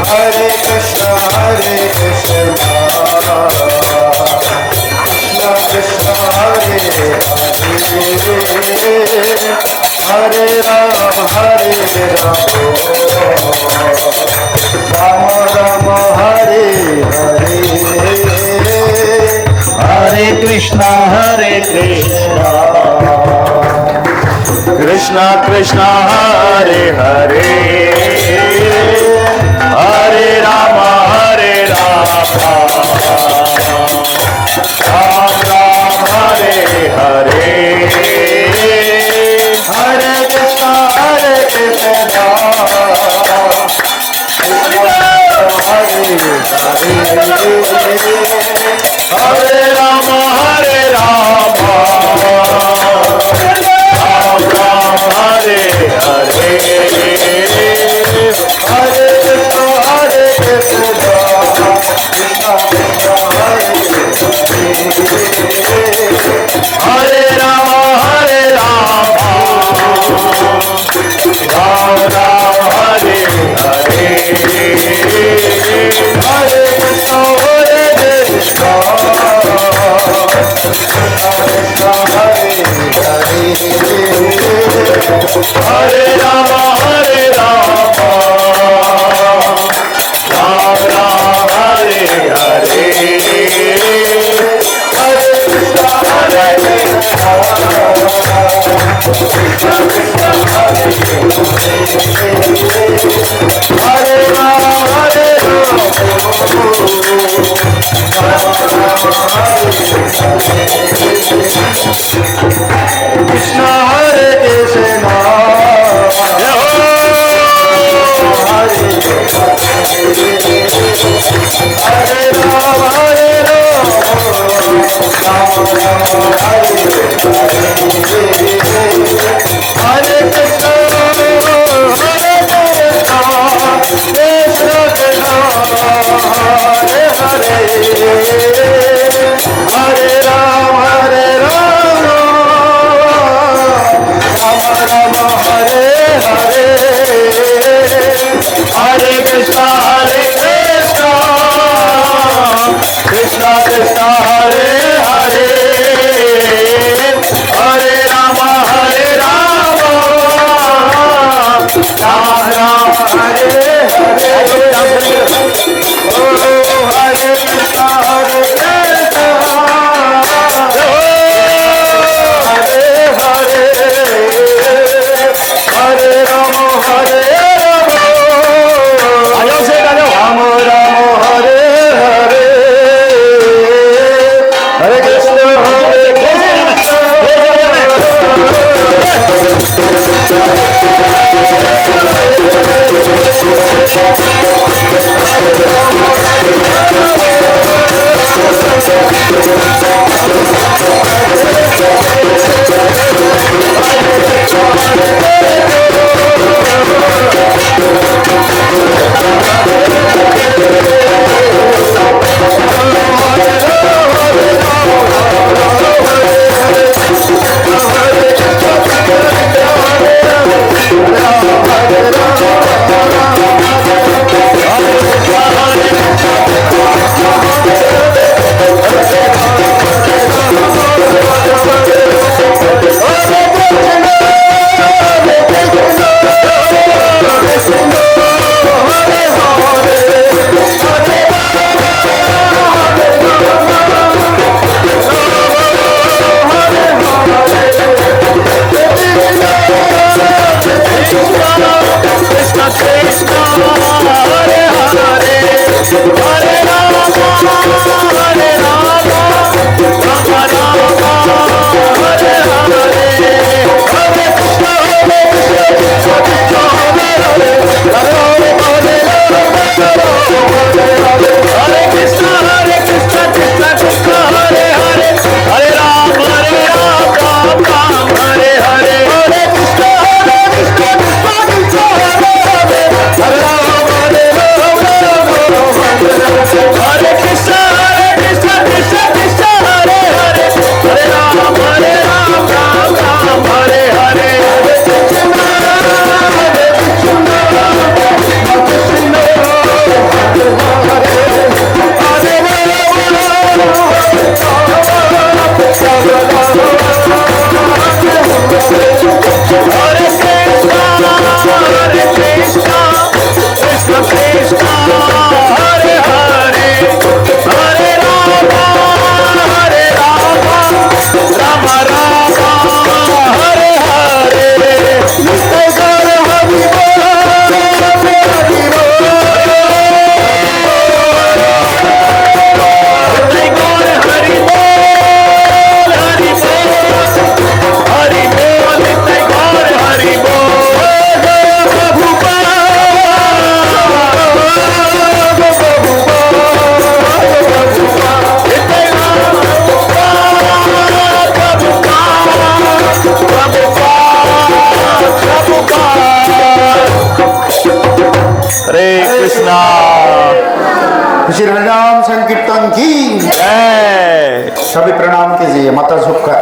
Hare Krishna Krishna Krishna Hare Hare Hare Ram Ram Ram Hare Hare Hare Krishna Krishna Krishna Hare Hare Hare Rama Ram Ram Hare Hare Hare Krishna Hare Hare Rama Hare Hare Hare Krishna Krishna Krishna Hare Hare Rama Ram Ram Hare Hare Hare Krishna Krishna Hare Hare Hare Rama Ram Ram Hare Hare Hare Krishna Hare Krishna Krishna Krishna Hare Hare Rama Krishna Hare Krishna Hare Ram Hare Ram Ram Ram Hare Hare Krishna Krishna Krishna Hare Hare Hare Ram Ram Ram Hare Hare Hare Krishna Hare हरे कृष्णा श्री हरिनाम संकीर्तन की जय। सभी प्रणाम कीजिए, माता सुख का